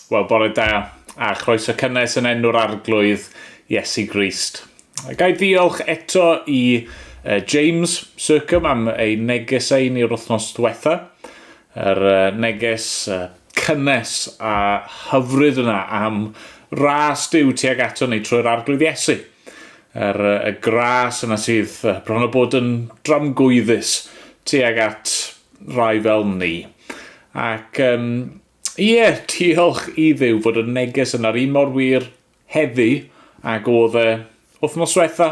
Wel, bore da, a chroeso cynnes yn enw'r arglwydd Iesu Grist. Gai ddiolch eto i James Circum am ei neges ein i'r wythnos diwetha. Neges cynnes a hyfryd yna am ras Duw tuag ato ni trwy'r arglwydd Iesu. Y gras yna sydd bron o bod yn dramgwyddus tuag at rai fel ni. Ac diolch i Dduw fod y neges yna'r un mor wir heddi ac oedd wythnos diwetha.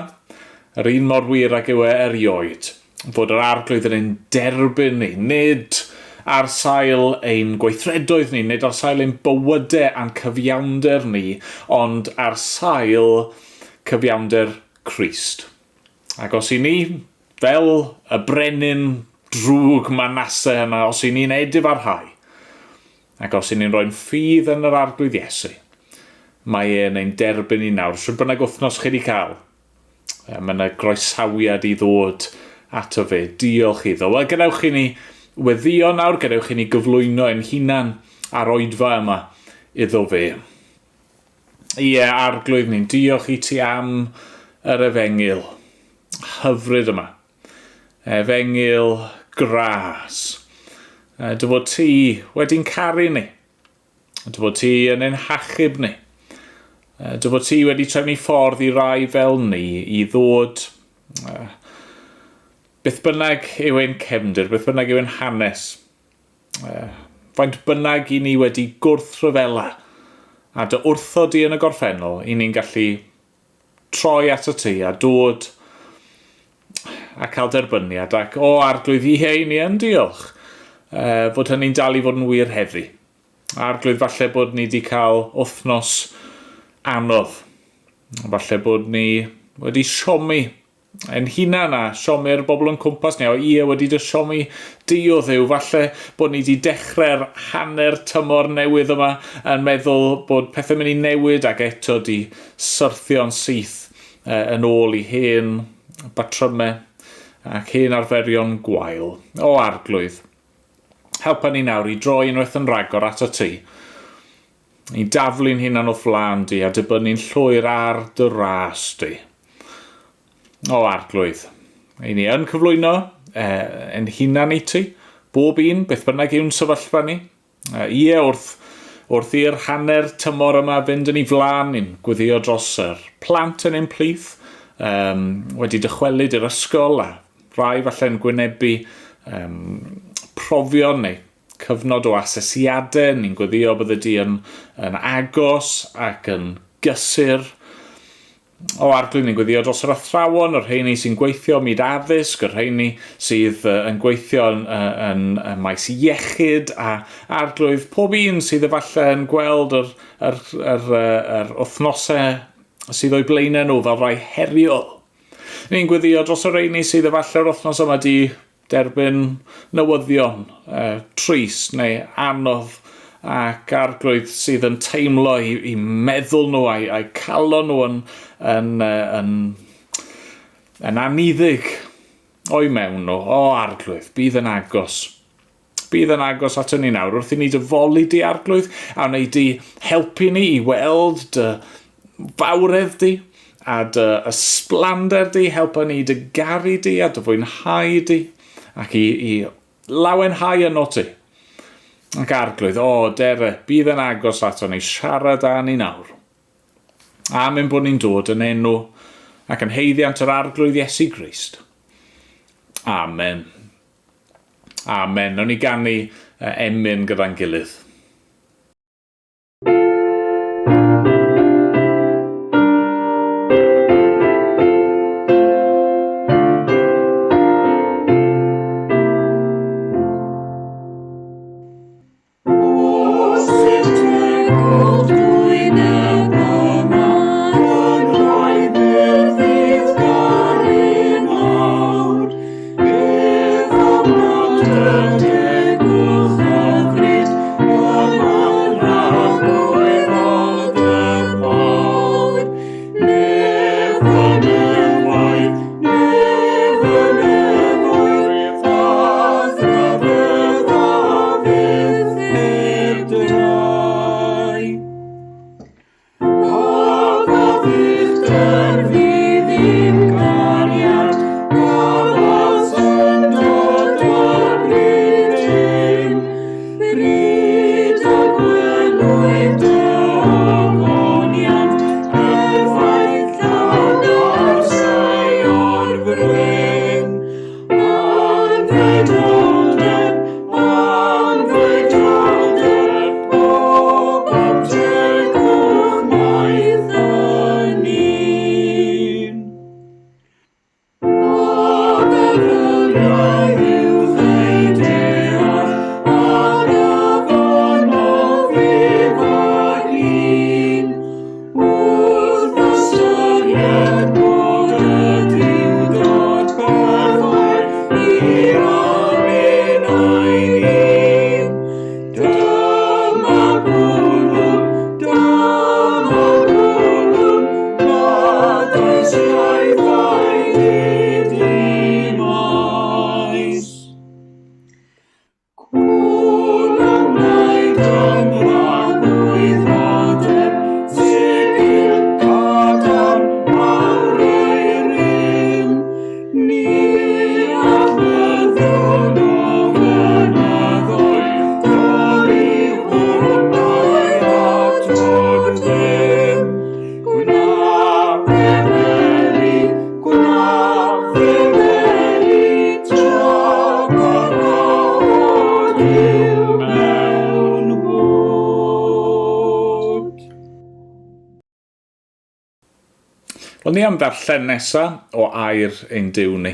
Yr un mor wir ac yw erioed. Fod yr arglwydd yn ein derbyn ni, nid ar sail ein gweithredoedd ni, nid ar sail ein bywydau a'n cyfiawnder ni, ond ar sail cyfiawnder Crist. Ac os i ni, fel y brenin drwg manasau yma, os i ni'n edifarhau, ac os i ni'n rhoi'n ffydd yn yr arglwydd Iesu, mae e'n ein derbyn ni nawr. Swn bynnag wythnos chi wedi cael. Mae yna groesawiad i ddod ato fe. Diolch iddo. Wel, gadewch i ni weddio nawr, gadewch i ni gyflwyno ein hunan ar oedfa yma iddo fe. Arglwydd ni'n diolch i ti am yr efengil hyfryd yma. Efengil gras. Dy fod ti wedi'n caru ni. Dy fod ti yn ein hachub ni. Dy fod ti wedi trefnu ffordd i rai fel ni i ddod beth bynnag yw ein cefndir, beth bynnag yw ein hanes. Faint bynnag i ni wedi gwrthryfela a dy wrthod i yn y gorffennol i ni'n gallu troi ato ti a dod a cael derbyniad ac arglwydd i hei ni yn diolch fod hynny'n dal i fod yn wir heddi. Arglwydd falle bod ni wedi cael wythnos anodd. Falle bod ni wedi siomi ein hunan a siomi'r bobl yn cwmpas ni. Wedi dy siomi di o Dduw. Falle bod ni wedi dechrau'r hanner tymor newydd yma yn meddwl bod pethau'n mynd i newid ac eto di syrthio'n syth yn ôl i hen batrymau ac hen arferion gwael. Arglwydd, helpa ni nawr i droi unwaith yn ragor ato ti, i daflu'n hunan o flan di a dibynnu'n llwyr ar dy ras di. Arglwydd, i ni yn cyflwyno yn hunan i ti, bob un, beth bynnag yw'n sefyllfa ni. Wrth i'r hanner tymor yma fynd yn ei flan ni'n gweddio dros yr plant yn ein plith, wedi dychwelyd i'r ysgol a rai falle'n gwynebu profion neu cyfnod o asesiadau. Ni'n gweddio bydd ydi yn agos ac yn gysur. Arglwydd ni'n gweddio dros yr athrawon, yr rheini sy'n gweithio myd addysg, yr rheini sydd yn gweithio yn maes iechyd, a arglwydd pob un sydd efallai yn gweld yr wythnosau sydd o'i blaenau nhw fel rai heriol. Ni'n gweddio dros yr rheini sydd efallai'r wythnos yma di derbyn newyddion trist neu anodd, ac arglwydd sydd yn teimlo i meddwl nhw a'i calon nhw yn aniddig o'i mewn nhw. Arglwydd, bydd yn agos. Bydd yn agos ato ni nawr wrth i ni dyfolu di arglwydd a wneud di helpu ni i weld dy fawredd di a dy ysblander di, helpa ni dy garu di a dy fwynhau di ac i lawenhau yno ti. Ac arglwydd, dere, bydd yn agos ato ni siarad â ni nawr. Amen bod ni'n dod yn enw ac yn heiddiant yr arglwydd Iesu Grist. Amen. Amen. Nawn ni ganu emyn gyda'n gilydd. Oh Wel, ni am ddarllen nesaf o air ein Duw ni.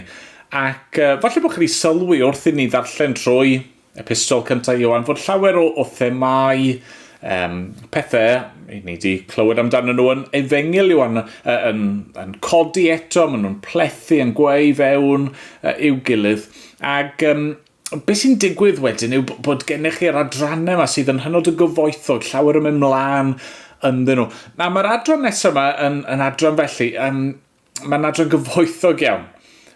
Ac falle bod chi wedi sylwi wrth i ni ddarllen trwy epistol cyntaf Ioan fod llawer o themau, pethau i ni wedi clywed amdano nhw yn efengil Ioan yn codi eto, maen nhw'n plethu yn gweu fewn i'w gilydd. Ac beth sy'n digwydd wedyn yw bod gennych chi'r adrannau yma sydd yn hynod y gyfoethog, llawer yn mynd mlaen ynddyn nhw. Na, mae'r adran nesaf yma yn adran felly, mae'n adran gyfoethog iawn.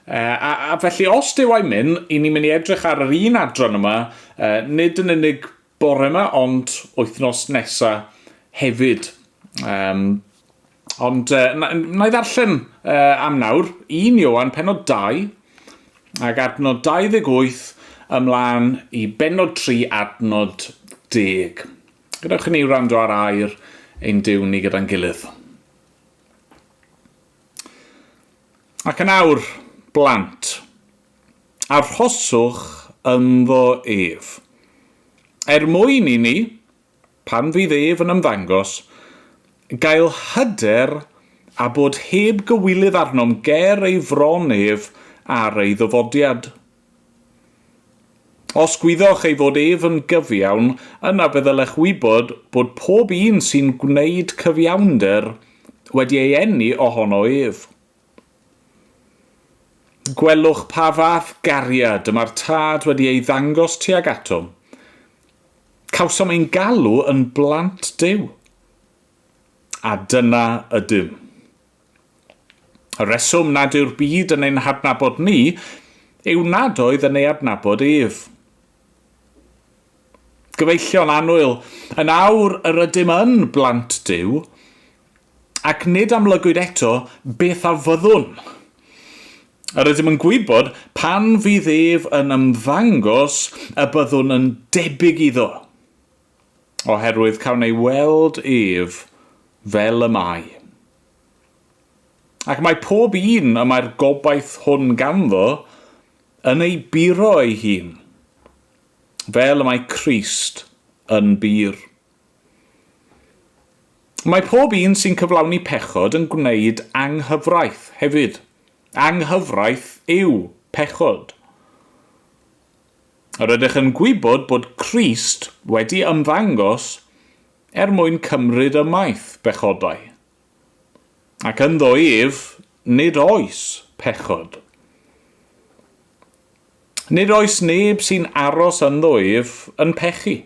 A felly, os dyw a'i mynd, i ni'n mynd i edrych ar yr un adran yma, nid yn unig bore yma, ond wythnos nesaf hefyd. Ond na i ddarllen am nawr, 1 Ioan pennod 2, ac adnod 28 ymlaen i bennod 3 adnod 10. Gadewch ni wrando ar air ein Duw ni gyda'n gilydd. Ac yn awr, blant, arhoswch ynddo ef. Mwyn i ni, pan fydd ef yn ymddangos, gael hyder a bod heb gywilydd arnom ger ei fron ef ar ei ddyfodiad. Os gwyddoch ei fod ef yn gyfiawn, yna byddylech wybod bod pob un sy'n gwneud cyfiawnder wedi ei eni ohono ef. Gwelwch pa fath gariad y mae'r tad wedi ei ddangos tuag atom. Cawsom ein galw yn blant Duw. A dyna ydym. Y reswm nad yw'r byd yn ein hadnabod ni, yw nad oedd yn ei adnabod ef. Gyfeillion annwyl, yn awr yr ydym yn blant Duw, ac nid amlygwyd eto beth a fyddwn. Yr ydym yn gwybod pan fydd ef yn ymddangos y byddwn yn debyg iddo, oherwydd cawn ei weld ef fel y mae. Ac mae pob un y mae'r gobaith hwn ganddo yn ei buro ei hun, fel y mae Crist yn bir. Mae pob un sy'n cyflawni pechod yn gwneud anghyfraith hefyd. Anghyfraith yw pechod. Yr ydych yn gwybod bod Crist wedi ymddangos mwyn cymryd ymaith bechodau. Ac ynddo ef, nid oes pechod. Nid oes neb sy'n aros ynddo ef yn pechu.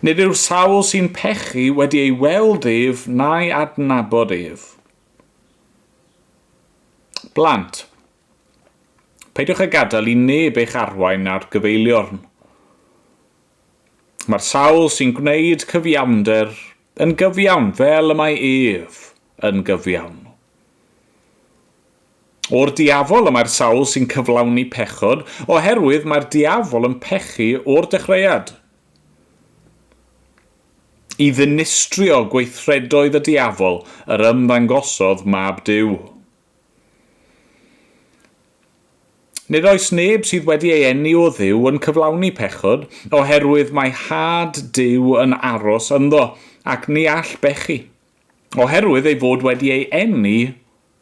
Nid yw'r sawl sy'n pechu wedi ei weld ef na'i adnabod ef. Blant, peidiwch a gadael i neb eich arwain ar gyfeiliorn. Mae'r sawl sy'n gwneud cyfiawnder yn gyfiawn fel y mae ef yn gyfiawn. O'r diafol y mae'r sawl sy'n cyflawni pechod, oherwydd mae'r diafol yn pechu o'r dechreuad. I ddinistrio gweithredoedd y diafol yr ymddangosodd mab Duw. Nid oes neb sydd wedi ei eni o Dduw yn cyflawni pechod, oherwydd mae had Duw yn aros ynddo, ac ni all bechu, oherwydd ei fod wedi ei eni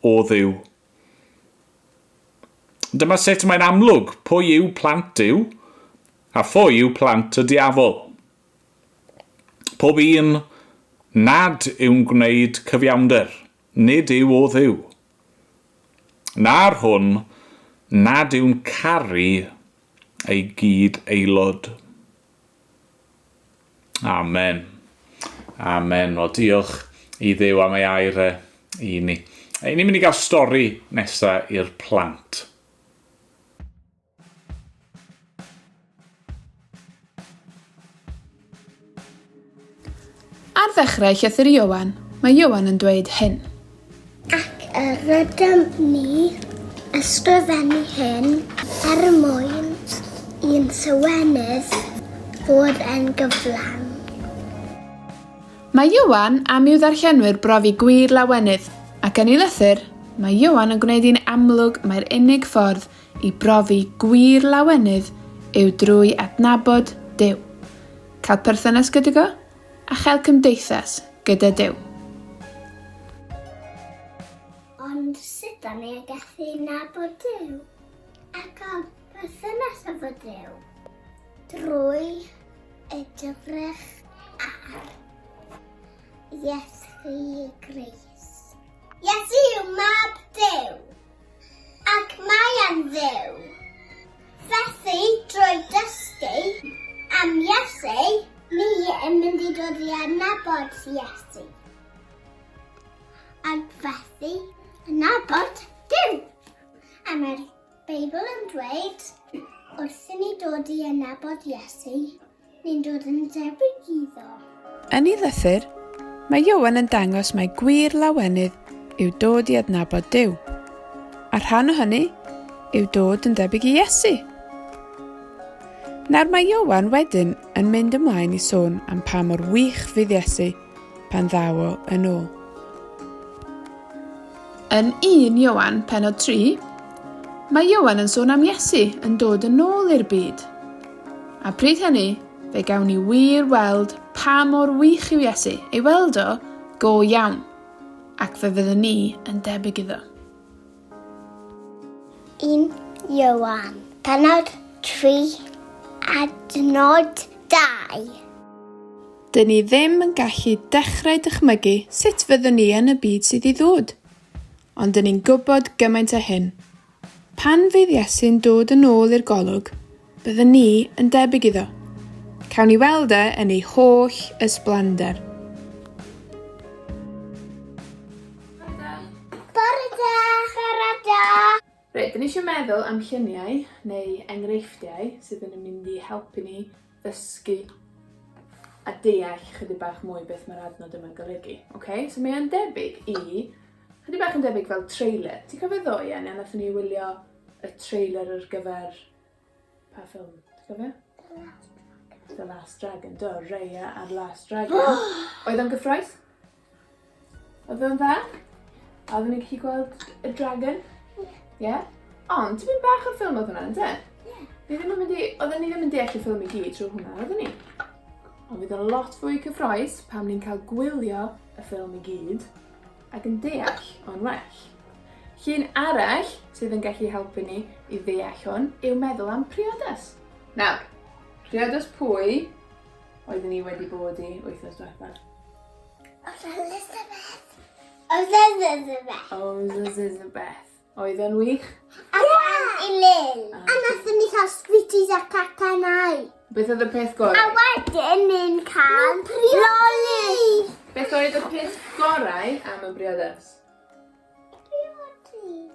o Dduw. Dyma sut mae'n amlwg pwy yw plant Duw, a phwy yw plant y diafol. Pob un nad yw'n gwneud cyfiawnder, nid yw o Dduw. Na'r hwn, nad yw'n caru ei gyd aelod. Amen. Amen. Wel, diolch i Dduw am ei air i ni. Ni'n mynd i gael stori nesaf i'r plant. Ar ddechrau llythyr Ioan, mae Ioan yn dweud hyn. Ac rydym ni ysgrifennu hyn mwyn i'n sywenydd fod yn gyflawn. Mae Ioan am i'w ddarllenwyr brofi gwir lawenydd, ac yn ei lythyr, mae Ioan yn gwneud i'n amlwg mae'r unig ffordd i brofi gwir lawenydd yw drwy adnabod Duw. Cael perthynas gyda go, a chael cymdeithas gyda Duw. Ond da ni yn gallu nabod Duw ac o berthynas efo Duw drwy edrych ar Iesu Grist. Iesu yw mab Duw ac mae yn Dduw. Felly, drwy dysgu am Iesu, ni yn mynd i dod i adnabod Iesu. Ac felly, adnabod Duw. A mae'r Beibl yn dweud, wrth i ni dod i adnabod Iesu, ni'n dod yn debyg iddo. Yn ei lythyr, mae Ioan yn dangos mai gwir lawenydd yw dod i adnabod Duw. A rhan o hynny yw dod yn debyg i Iesu. Nawr mae Ioan wedyn yn mynd ymlaen i sôn am pa mor wych fydd Iesu pan ddaw o yn ôl. Yn 1 Ioan pennod 3, mae Ioan yn sôn am Iesu yn dod yn ôl i'r byd. A pryd hynny, fe gawn ni wir weld pa mor wych yw Iesu, ei weld o go iawn, ac fe fyddwn ni yn debyg iddo. 1 Ioan, pennod 3, adnod 2. Dyn ni ddim yn gallu dechrau dychmygu sut fyddwn ni yn y byd sydd i ddod. Ond dyn ni'n gwybod gymaint o hyn. Pan fydd Iesu'n dod yn ôl i'r golwg, byddwn ni yn debyg iddo. Cawn ni weld e yn ei holl ysblander. Bore da, chwarae da. Reit, dyn ni eisiau meddwl am lluniau neu enghreifftiau sydd yn mynd i helpu ni ddysgu a deall chydig bach mwy beth mae'r adnod yma'n golygu. Okay? So mae e'n debyg i, chydig bach yn debyg fel trailer. Ti'n cofio ddo, Ian? Nathon ni wylio y trailer ar gyfer pa ffilm? Ti'n cofio? The Last Dragon. Do, Raya a'r Last Dragon. Oedd o'n gyffroes? Oedd o'n dda? A oedden ni'n gallu gweld y dragon? Ie? Ond, ti'n mynd bach o'r ffilm oedd hwnna, ynddo? Oedden ni ddim yn deall y ffilm i gyd trwy hwnna, oedden ni? Ond fydd o'n lot fwy cyffroes pam ni'n cael gwylio y ffilm i gyd ac yn deall o'n well. Llun arall sydd yn gallu helpu ni i ddeall hwn yw meddwl am priodas. Nawr, priodas pwy oedden ni wedi bod i wythnos diwethaf? Elizabeth. Oedd o'n wych? Ac i Lil. A nathon ni cael sweeties a cacanau. Beth oedd y peth gorau? A wedyn ni'n cael loli. Beth oedd y peth gorau am y briodas?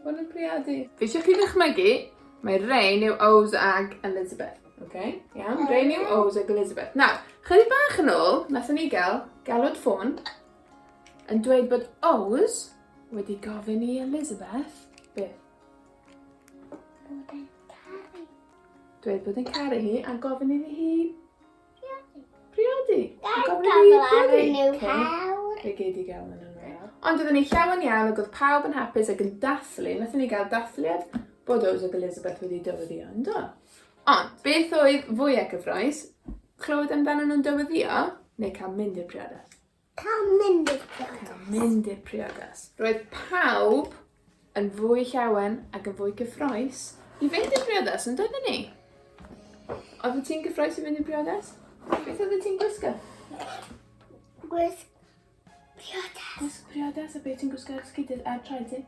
Hwn yn priodi. Fi eisiau chi ddychmygu, mae Rain yw Ows ag Elizabeth. Okay? Iawn, Rain yw Ows ag Elizabeth. Nawr, chydig bach yn ôl, nathon ni gael galwad ffôn yn dweud bod Ows wedi gofyn i Elizabeth beth? Dweud bod yn caru hi a gofyn iddi hi priodi. Fe gyd i gael yn ymwneud. Ond oedden ni llawn iawn ac oedd pawb yn hapus ac yn dathlu. Nathon ni gael dathliad bod Ows ac Elizabeth wedi dyweddio, yndo? Ond, beth oedd fwy ac gyffroes? Clywed amdano nhw'n dyweddio neu cael mynd i'r priodas? Cael mynd i'r priodas. Cael mynd i'r priodas. Roedd pawb yn fwy llawen ac yn fwy gyffroes i fynd i'r priodas, yn doedden ni? Oedd ti'n gyffroes i fynd i'r priodas? Beth oedd ti'n gwisgo? Gwisg priodas. Gwisg priodas, a beth ti'n gwisgo sgidydd a traed ti?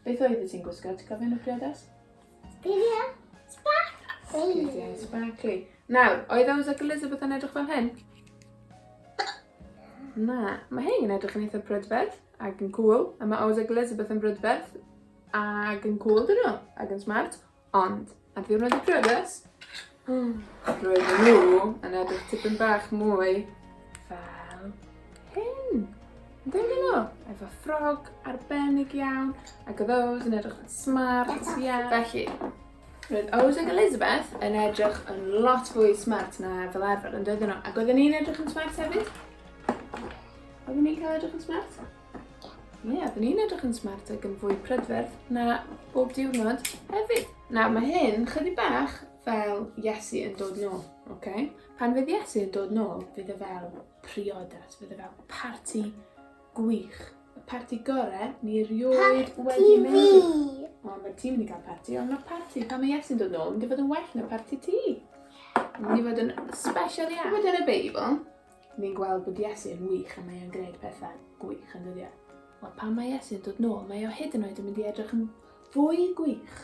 Beth oedd ti'n gwisgo? Ti'n gofyn y priodas? Sgidiau sparkly. Sgidiau sparkly. Nawr, oedd Ows ac Elizabeth yn edrych fel hyn? Na, mae hyn yn edrych yn eitha brydferth ac yn cool, a mae Ows ac Elizabeth yn brydferth ac yn cool dyn nhw, ac yn smart, ond ar ddiwrnod y priodas, roedd nhw yn edrych tipyn bach mwy fel hyn. Ydyn nhw? Efo ffrog arbennig iawn, ac oedd Ows yn edrych yn smart iawn. Felly, roedd Ows ac Elizabeth yn edrych yn lot fwy smart na fel arfer, yn doedden nhw. Ac oedden ni'n edrych yn smart hefyd? Oedden ni'n cael edrych yn smart? Ie, oedden ni'n edrych yn smart ac yn fwy prydferth na bob diwrnod hefyd. Nawr, mae hyn chydig bach fel Iesu yn dod nôl, okay? Pan fydd Iesu yn dod nôl, fydd e fel priodas, fydd e fel parti gwych, parti gorau ni rioed wedi mynd. O, mae ti mynd i gael parti, ond mae parti pan mae Iesu'n dod nôl yn mynd i fod yn well na parti ti. Mynd i fod yn special iawn. Wedyn y Beibl, ni'n gweld bod Iesu yn wych a mae e'n gwneud pethau gwych yn dyddiau. Wel, pan mae Iesu'n dod nôl, mae o hyd yn oed yn mynd i edrych yn fwy gwych.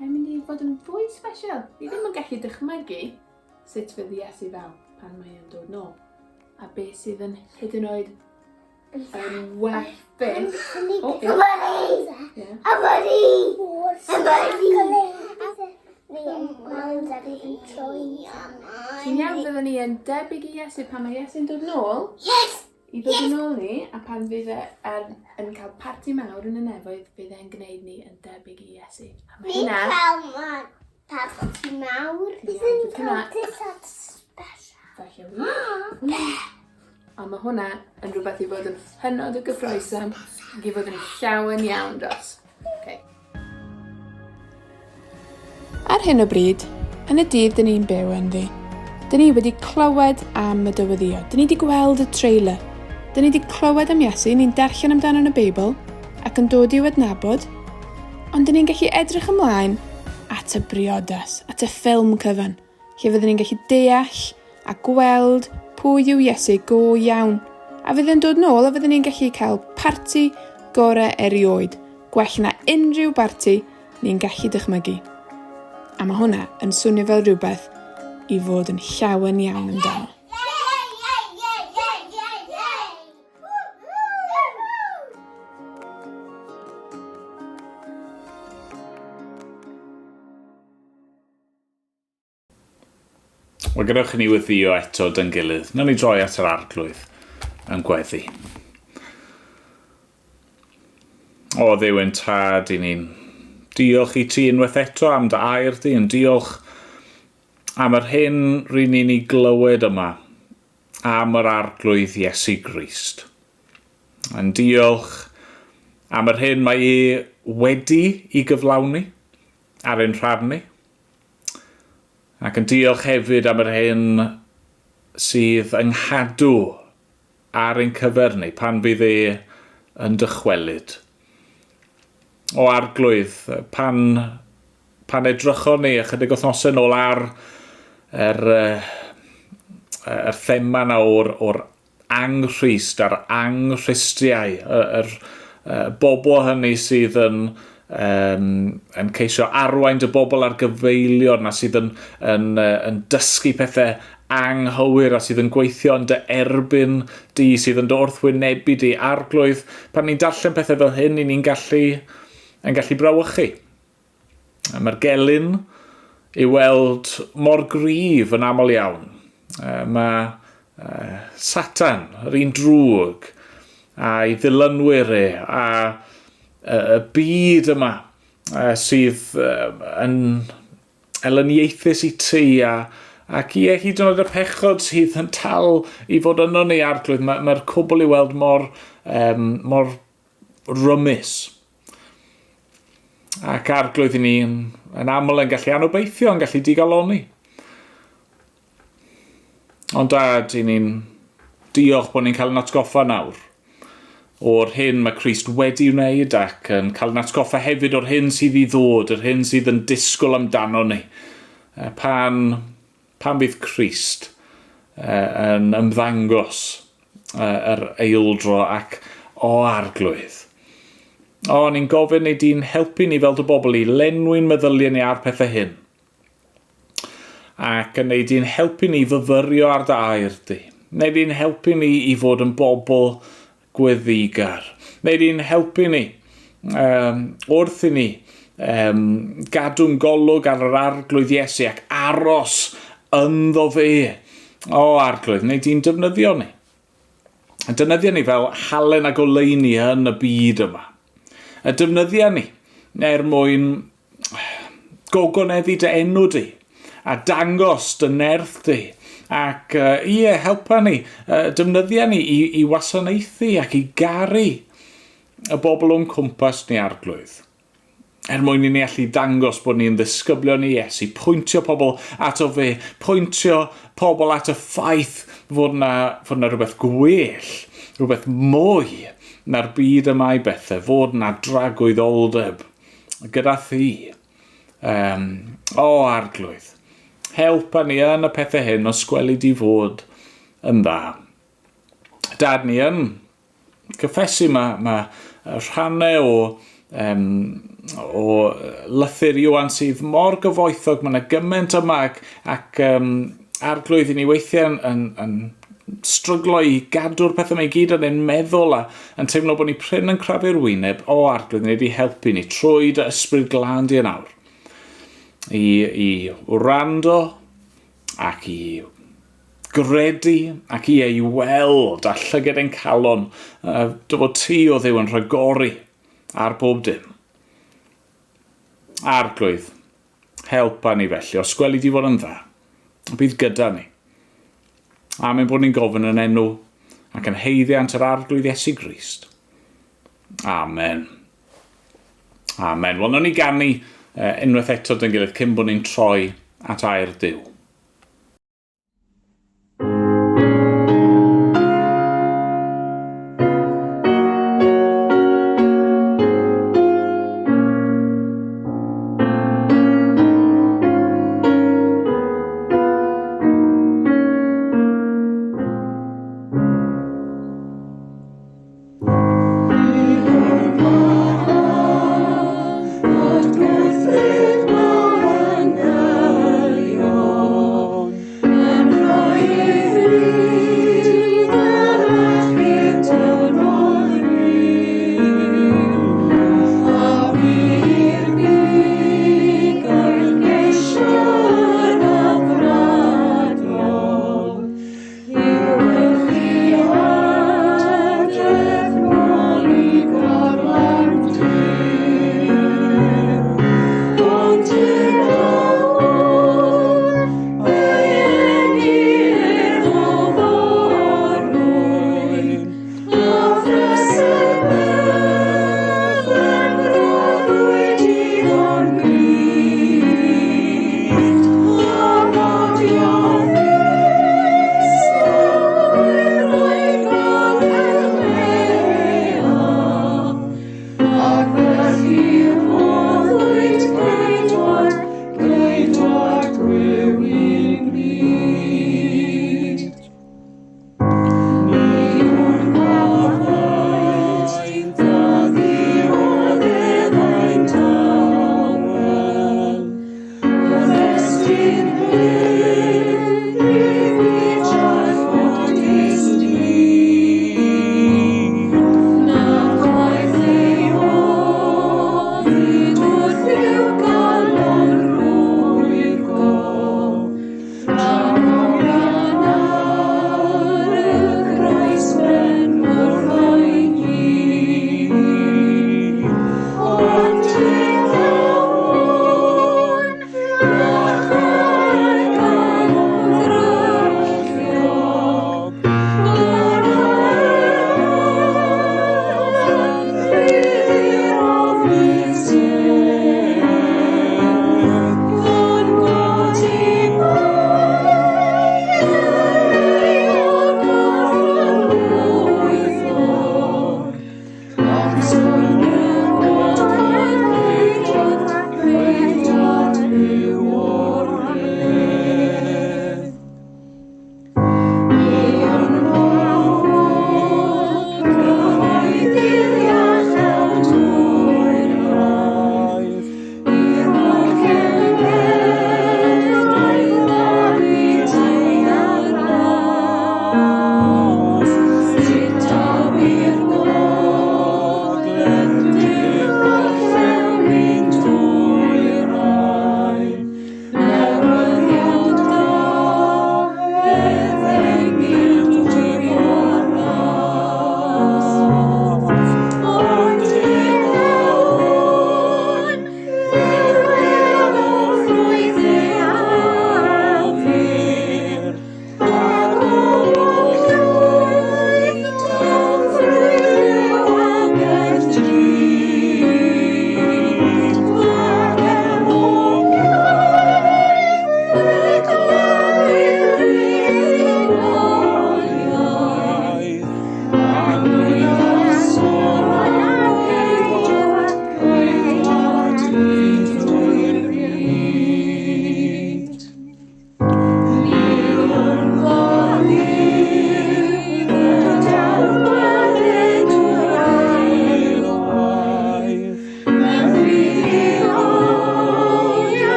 Mae'n mynd i fod yn fwy special. Ni ddim yn gallu dychmygu sut fydd Iesu fel pan mae e'n dod nôl. A beth sydd yn hyd yn oed yn well beth. Ti'n iawn fyddwn ni yn debyg i Iesu pan mae Iesu'n dod nôl? Yes! I ddod yn ôl ni, a pan fydd yn cael parti mawr yn y nefoedd, fydd e'n gwneud ni yn debyg i Iesu. Ni'n cael parti mawr. Byddwn ni'n cael dillad special. Falle wir. Ond mae hwnna yn rhywbeth i fod yn hynod o gyffroesam ac i fod yn llawen iawn dros. Okay. Ar hyn o bryd, yn y dydd dyn ni'n byw ynddi, dyn ni wedi clywed am y dyweddio. Dyn ni wedi gweld y trailer. Dyn ni wedi clywed am Iesu, ni'n darllen amdano yn y Beibl ac yn dod i'w adnabod, ond dyn ni'n gallu edrych ymlaen at y briodas, at y ffilm cyfan, lle fyddwn ni'n gallu deall a gweld pwy yw Iesu go iawn. A fydd yn dod nôl a fyddwn ni'n gallu cael parti gorau erioed, gwell na unrhyw parti ni'n gallu dychmygu. A mae hwnna yn swnio fel rhywbeth i fod yn llawen iawn amdano. Wel, gadewch i ni weddio eto dy'n gilydd. Nawn ni droi at yr arglwydd yn gweddi. O Dduw ein tad i ni'n diolch i ti unwaith eto am dy air di, yn diolch am yr hyn rydyn ni'n ei glywed yma am yr arglwydd Iesu Grist. Yn diolch am yr hyn mae e wedi i gyflawni ar ein rhan ni. Ac yn diolch hefyd am yr hyn sydd yng nghadw ar ein cyfer ni pan bydd e yn dychwelyd. O arglwydd, pan edrychon ni ychydig wythnosau nôl ar yr thema na o'r anghrist a'r anghristiau, bobl hynny sydd yn ceisio arwain dy bobl ar gyfeilion a sydd yn dysgu pethau anghywir a sydd yn gweithio yn dy erbyn di, sydd yn dy wrthwynebu di arglwydd. Pan ni'n darllen pethau fel hyn, ni'n gallu brawychu. Mae'r gelyn i weld mor gryf yn aml iawn. Mae Satan, yr un drwg, a'i ddilynwyr a y byd yma sydd yn elyniaethus i ti ac i hyd yn oed y pechod sydd yn tal i fod yno ni arglwydd. Mae'r cwbl i weld mor rymus. Ac arglwydd i ni yn aml yn gallu anobeithio, yn gallu digaloni. Ond dad, i ni'n diolch bod ni'n cael yn atgoffa nawr o'r hyn mae Crist wedi wneud ac yn cael yn atgoffa hefyd o'r hyn sydd i ddod, yr hyn sydd yn disgwyl amdano ni. Pan bydd Crist yn ymddangos yr eildro ac o arglwydd. Ni'n gofyn ei di'n helpu ni fel dy bobl i lenwi'n meddyliau ni ar pethau hyn. Ac yn ei di'n helpu ni fyfyrio ar dy air di. Neu di'n helpu ni i fod yn bobl gweddigar. Neu di'n helpu ni wrth i ni gadw'n golwg ar yr arglwydd Iesu ac aros ynddo fe. Arglwydd, neu di'n defnyddio ni. Defnyddio ni fel halen a goleuni yn y byd yma. Defnyddio ni mwyn gogoneddu dy enw di a dangos dy nerth di. Ac helpa ni, defnyddio ni i wasanaethu ac i garu y bobl o'n cwmpas ni arglwydd. mwyn I ni allu dangos bod ni'n ddisgyblion I Iesu, pwyntio pobl ato fe, pwyntio pobl at y ffaith fod na rhywbeth gwell, rhywbeth mwy na'r byd yma I bethau, fod na dragwyddoldeb gyda thi. Arglwydd, helpa ni yn y pethau hyn os gweli di fod yn dda. Dad ni yn cyffesu mae rhannau o lythyr Iwan sydd mor gyfoethog, mae yna gymaint yma ac arglwydd I ni weithiau yn stryglo I gadw'r pethau mae I gyd yn ein meddwl yn teimlo bod ni pryn yn crafu'r wyneb. Arglwydd ni wedi helpu ni trwy dy ysbryd glân di yn awr I wrando ac I gredu ac I ei weld a llyged ein calon dy fod ti o Dduw yn rhagori ar bob dim. Arglwydd, helpa ni felly, os gweli di fod yn dda, bydd gyda ni. Amen bod ni'n gofyn yn enw ac yn heiddiant yr arglwydd Iesu Grist. Amen. Amen. Wel, nawr ni ganu unwaith eto dyn gilydd cyn bod ni'n troi at air Duw. Your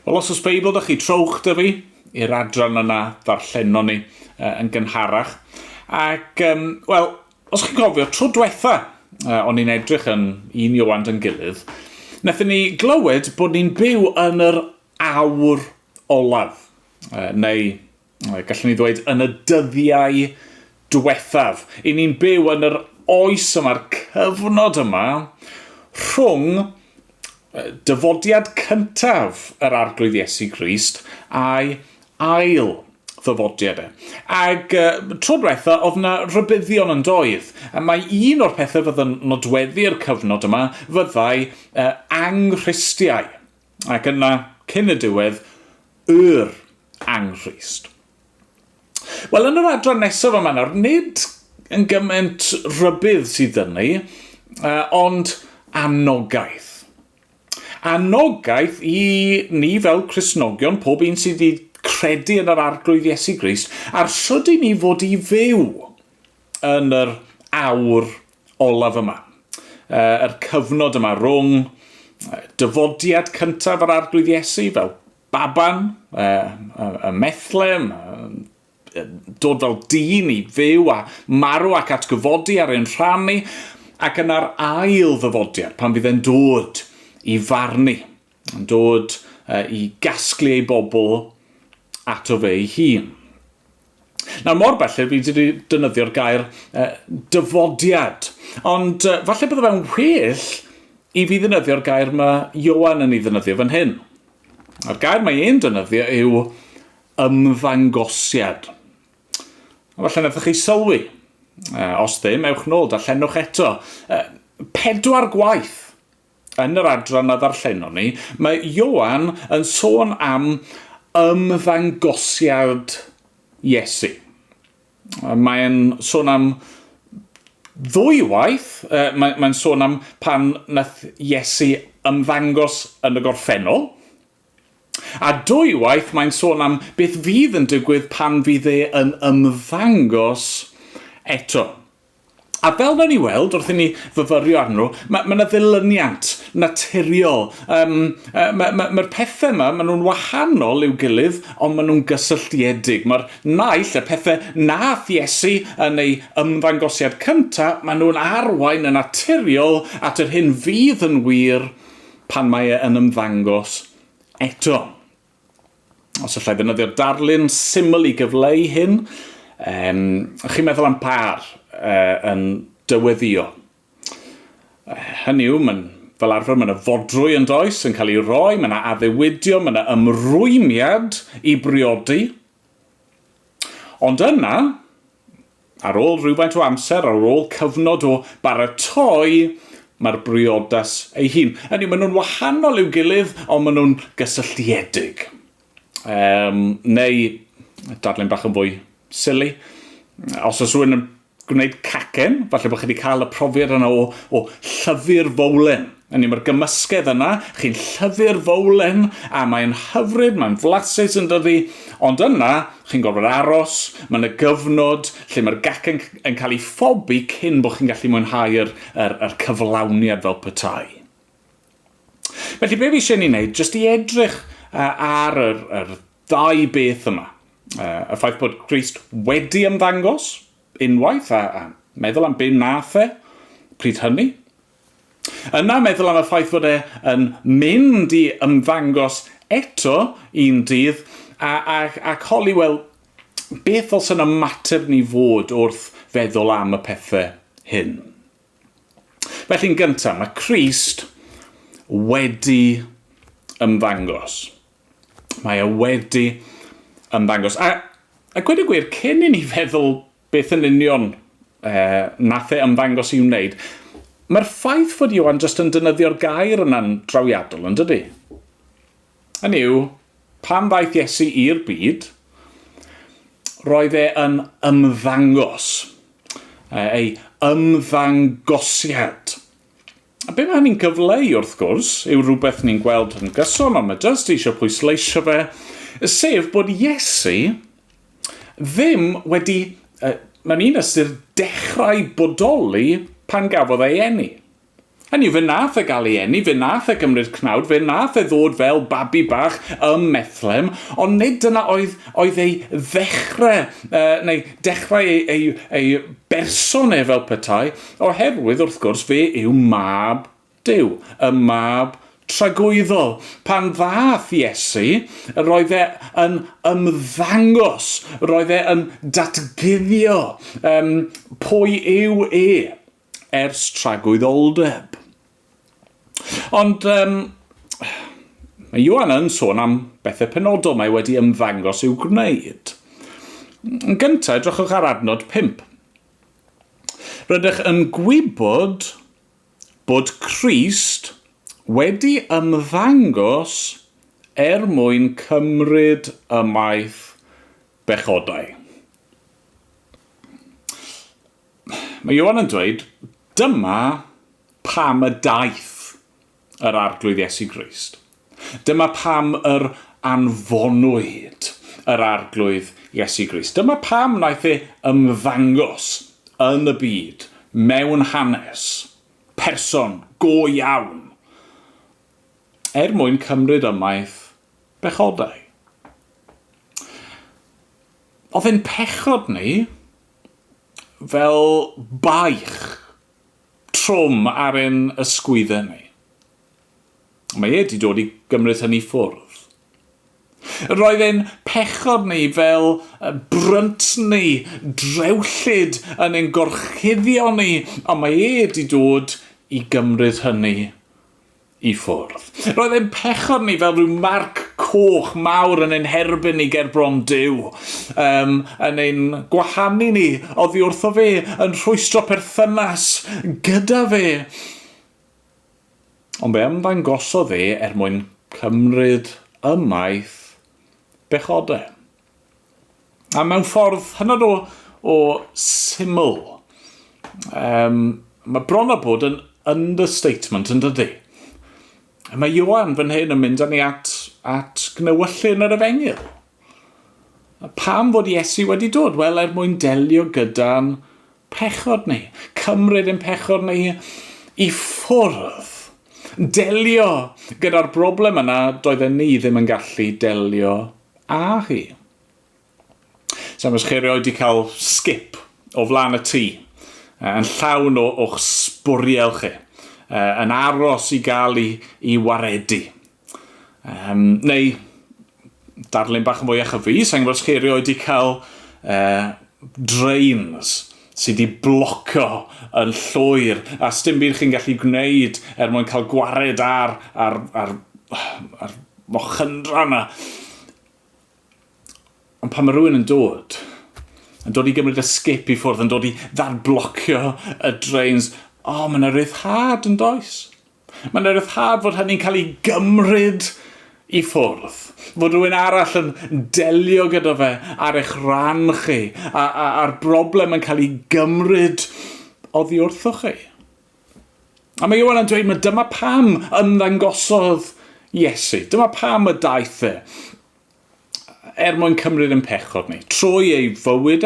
Wel, os oes Beibl ydych chi, trowch dy fi i'r adran yna ddarllenon ni yn gynharach. Ac, wel, os chi'n cofio, tro diwetha o'n i'n edrych yn 1 Ioan yn gilydd, wnaethon ni glywed bod ni'n byw yn yr awr olaf, neu gallwn ni ddweud yn y dyddiau diwethaf. I ni'n byw yn yr oes yma'r cyfnod yma rhwng dyfodiad cyntaf yr arglwydd Iesu Grist a'i ail ddyfodiad. Ac tro diwetha, oedd yna rybuddion yn doedd. Mae un o'r pethau fydd yn nodweddu'r cyfnod yma fyddai anghristiau. Ac yna, cyn y diwedd, anghrist. Wel, yn yr adran nesaf yma nawr, nid yn gymaint rybydd sydd yn ni, ond anogaeth. Anogaeth i ni fel Cristnogion, pob un sydd wedi credu yn yr arglwydd Iesu Grist, ar sut i ni fod i fyw yn yr awr olaf yma. Yr cyfnod yma rhwng dyfodiad cyntaf yr arglwydd Iesu fel baban, y methlem, dod fel dyn i fyw a marw ac atgyfodi ar ein rhannu, ac yna'r ail ddyfodiad pan fydd e'n dod i farnu, yn dod i gasglu ei bobl ato fe ei hun. Nawr, mor belled fi wedi defnyddio'r gair dyfodiad, ond falle bydde fe'n well i fi ddefnyddio'r gair mae Ioan yn ei ddefnyddio fan hyn. A'r gair mae e'n defnyddio yw ymddangosiad. Falle wnaethoch chi sylwi. Os ddim, ewch nôl, darllenwch eto. 4 gwaith yn yr adran a ddarllenon ni, mae Ioan yn sôn am ymddangosiad Iesu. Mae'n sôn am 2 waith. Mae'n sôn am pan nath Iesu ymddangos yn y gorffennol. A 2 waith mae'n sôn am beth fydd yn digwydd pan fydd yn ymddangos eto. A fel na ni weld, wrth i ni fyfyrio arno, mae yna ddilyniant naturiol. Mae'r pethau yma, maen nhw'n wahanol i'w gilydd, ond maen nhw'n gysylltiedig. Mae'r naill, y pethau nath Iesu yn ei ymddangosiad cyntaf, maen nhw'n arwain yn naturiol at yr hyn fydd yn wir pan mae yn ymddangos eto. Os allai ddefnyddio'r darlun syml i gyfleu hyn, chi'n meddwl am par yn dyweddio. Hynny yw, fel arfer, mae yna fodrwy yn does yn cael ei roi, mae yna addewidio, mae yna ymrwymiad i briodi. Ond yna, ar ôl rhywfaint o amser, ar ôl cyfnod o baratoi, mae'r briodas ei hun. Hynny yw, maen nhw'n wahanol i'w gilydd, ond maen nhw'n gysylltiedig. Neu, darlun bach yn fwy silly, os oes rhywun yn gwneud cacen, falle bod chi wedi cael y profiad yna o llyfr fowlen. Hynny, mae'r gymysgedd yna, chi'n llyfr fowlen, a mae'n hyfryd, mae'n flasus yn dyddi, ond yna, chi'n gorfod aros, mae'n y gyfnod lle mae'r gacen yn cael ei phobi cyn bod chi'n gallu mwynhau yr cyflawniad fel petai. Felly, be fi eisiau ni wneud, jyst i edrych ar yr 2 beth yma. Y ffaith bod Crist wedi ymddangos unwaith, a meddwl am be nath pryd hynny. Yna meddwl am y ffaith bod yn mynd i ymddangos eto un dydd, ac holi, wel, beth os yn ymateb ni fod wrth feddwl am y pethau hyn. Felly'n gyntaf, mae Crist wedi ymddangos. Mae wedi ymddangos. A gweud y gwir, cyn i ni feddwl beth yn union nath ymddangos i'w wneud, mae'r ffaith fod Ioan jyst yn defnyddio'r gair yna'n drawiadol, yn dydi? Hynny yw, pan ddaeth Iesu i'r byd, roedd yn ymddangos. Ei ymddangosiad. A be mae hynny'n gyfleu wrth gwrs, yw rhywbeth ni'n gweld yn gyson, ond mae jyst eisiau pwysleisio fe, sef bod Iesu ddim wedi, mae'n un ystyr dechrau bodoli pan gafodd ei eni. Hynny, fe nath gael ei eni, fe nath gymryd cnawd, fe nath ddod fel babi bach ym Methlem, ond nid dyna oedd ei ddechrau, neu dechrau ei berson fel petai, oherwydd wrth gwrs fe yw mab Duw, y mab tragwyddol. Pan ddath Iesu, roedd e yn ymddangos, roedd e yn datguddio pwy yw ers tragwyddoldeb. Ond mae Ioan yn sôn am bethau penodol mae wedi ymddangos i'w gwneud. Yn gyntaf, edrychwch ar adnod 5. Rydych yn gwybod bod Crist wedi ymddangos mwyn cymryd ymaith bechodau. Mae Ioan yn dweud, dyma pam y daeth yr arglwydd Iesu Grist. Dyma pam yr anfonwyd yr arglwydd Iesu Grist. Dyma pam wnaeth e ymddangos yn y byd, mewn hanes, person go iawn, mwyn cymryd ymaith bechodau. Oedd e'n pechod ni fel baich trwm ar ein ysgwyddau ni. Mae wedi dod i gymryd hynny ffwrdd. Roedd e'n pechod ni fel brynt ni, drewllyd yn ein gorchuddio ni, ond mae wedi dod i gymryd hynny i ffwrdd. Roedd e'n pechod ni fel rhyw marc coch mawr yn ein herbyn ni ger bron Duw, yn ein gwahanu ni oddi wrtho fe yn rhwystro perthynas gyda fe. Ond fe ymddangosodd mwyn cymryd ymaith bechodau. A mewn ffordd hynod o syml, mae bron a bod yn understatement yn dydy. Mae Ioan fan hyn yn mynd â ni at gnewyllun yr Efengyl. Pam fod Iesu wedi dod? Wel, mwyn delio gyda'n pechod ni. Cymryd ein pechod ni i ffwrdd. Delio gyda'r broblem yna doedden ni ddim yn gallu delio â hi. So, os chi rioed wedi cael skip o flaen y tŷ, yn llawn o'ch sbwriel chi, yn aros i gael i waredu. Neu, darlun bach yn fwy chyfus, os chi rioed wedi cael drains sydd wedi blocio yn llwyr, a sdim byd chi'n gallu gwneud mwyn cael gwared ar mochyndra yna. Ond pan mae rhywun yn dod i gymryd y skip i ffwrdd, yn dod i ddarblocio y drains, mae yna ryddhad yn does. Mae yna ryddhad fod hynny'n cael ei gymryd i ffwrdd. Fod rhywun arall yn delio gyda fe ar eich rhan chi, a'r broblem yn cael ei gymryd oddi wrtho chi. A mae Ioan yn dweud, dyma pam ymddangosodd Iesu. Dyma pam y daeth mwyn cymryd yn pechod ni. Trwy ei fywyd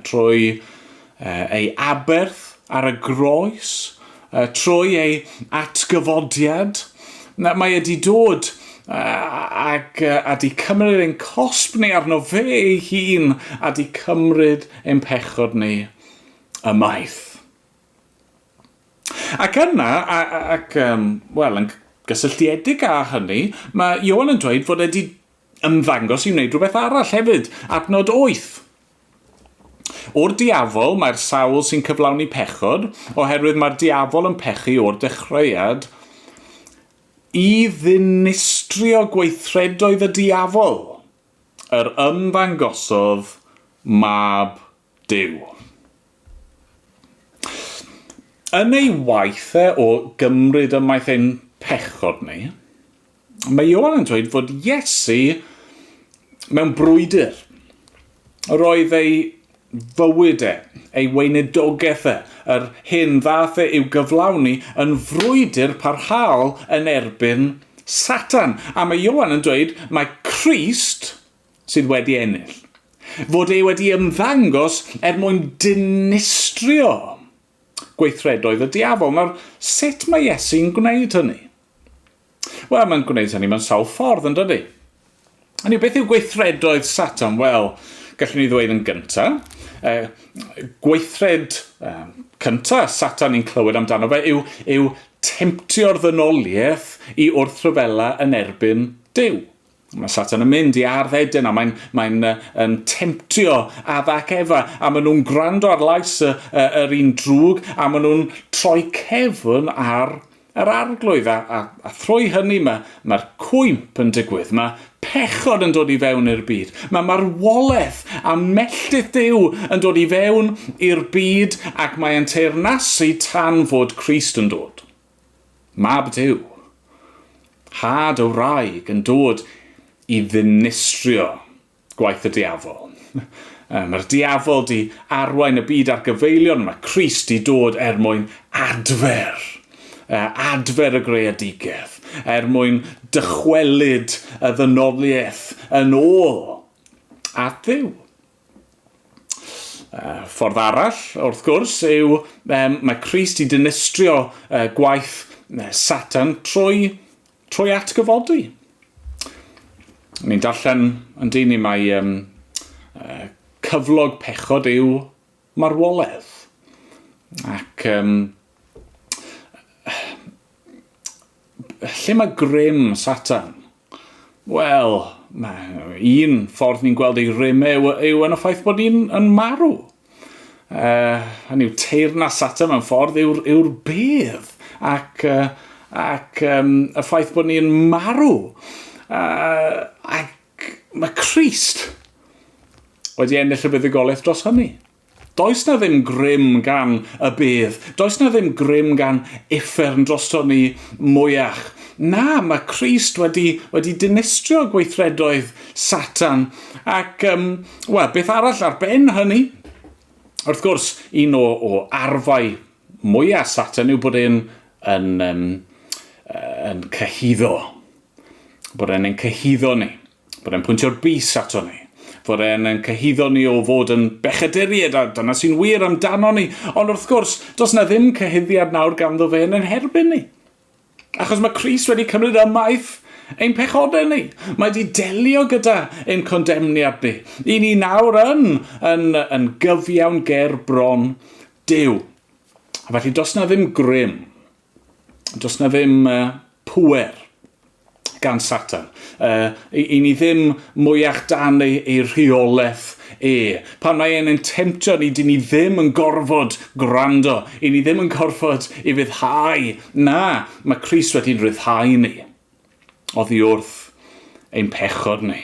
trwy ei aberth ar y groes, trwy ei atgyfodiad. Mae wedi dod ac a di cymryd ein cosb ni arno fe ei hun, a di cymryd ein pechod ni ymaith. Ac yna, yn gysylltiedig â hynny, mae Ioan yn dweud fod wedi ymddangos i wneud rhywbeth arall hefyd, adnod 8. O'r diafol mae'r sawl sy'n cyflawni pechod, oherwydd mae'r diafol yn pechu o'r dechreuad, i ddinistrio gweithredoedd y diafol, yr ymddangosodd mab Duw. Yn ei waithau o gymryd ymaith ein pechod ni, mae Ioan yn dweud fod Iesu mewn brwydr. Roedd ei fywyd ei weinidogaeth yr hyn ddath i'w gyflawni yn frwydr parhaol yn erbyn Satan. A mae Ioan yn dweud mae Crist sydd wedi ennill. Fod wedi ymddangos mwyn dinistrio gweithredoedd y diafol. Nawr, sut mae Iesu'n gwneud hynny? Wel, mae'n gwneud hynny mewn sawl ffordd, yn dydy. Hynny, beth yw gweithredoedd Satan? Wel, gallwn ni ddweud yn gyntaf. Gweithred cyntaf Satan ni'n clywed amdano fe yw temptio'r ddynoliaeth i wrthryfela yn erbyn Duw. Mae Satan yn mynd i arddedyn a mae'n temptio Adda ac Efa a maen nhw'n gwrando ar lais yr un drwg a maen nhw'n troi cefn ar yr arglwydd a thrwy hynny mae'r cwymp yn digwydd. Mae pechod yn dod i fewn i'r byd. Mae marwolaeth a melltith Duw yn dod i fewn i'r byd ac mae'n teyrnasu tan fod Crist yn dod. Mab Duw, had o wraig yn dod i ddinistrio gwaith y diafol. Mae'r diafol di arwain y byd ar gyfeilion, mae Crist di dod mwyn adfer y greadigaeth, mwyn dychwelyd y ddynoliaeth yn ôl at Dduw. Ffordd arall, wrth gwrs, yw mae Crist i dinistrio gwaith Satan trwy atgyfodi. Ni'n darllen yn dyn mai cyflog pechod yw marwolaeth. Ac lle mae grym Satan? Wel, un ffordd ni'n gweld ei rym yw yn y ffaith bod ni'n marw. Hynny yw teyrnas Satan mewn ffordd yw'r bedd ac y ffaith bod ni'n marw. Ac mae Crist wedi ennill y buddugoliaeth dros hynny. Does na ddim grym gan y bedd. Does na ddim grym gan uffern dros hynny mwyach. Na, mae Crist wedi dinistrio gweithredoedd Satan. Ac, beth arall ar ben hynny? Wrth gwrs, un o arfau mwyaf Satan yw bod e'n cyhuddo. Bod e'n cyhuddo ni. Bod e'n pwyntio'r bys ato ni. Bod e'n cyhuddo ni o fod yn bechaduriad, a dyna sy'n wir amdano ni. Ond wrth gwrs, does na ddim cyhuddiad nawr ganddo fe yn herbyn ni. Achos mae Crist wedi cymryd ymaith ein pechodau ni. Mae wedi delio gyda ein condemniad ni. I ni nawr yn gyfiawn ger bron Duw. A felly does na ddim grym. Does na ddim pwer gan Satan. I ni ddim mwyach dan ei rheolaeth Pan mae e'n temptio ni, dyn ni ddim yn gorfod gwrando. I ni ddim yn gorfod i fyddhau. Na, mae Crist wedi'n ryddhau ni. Oddi wrth ein pechod ni.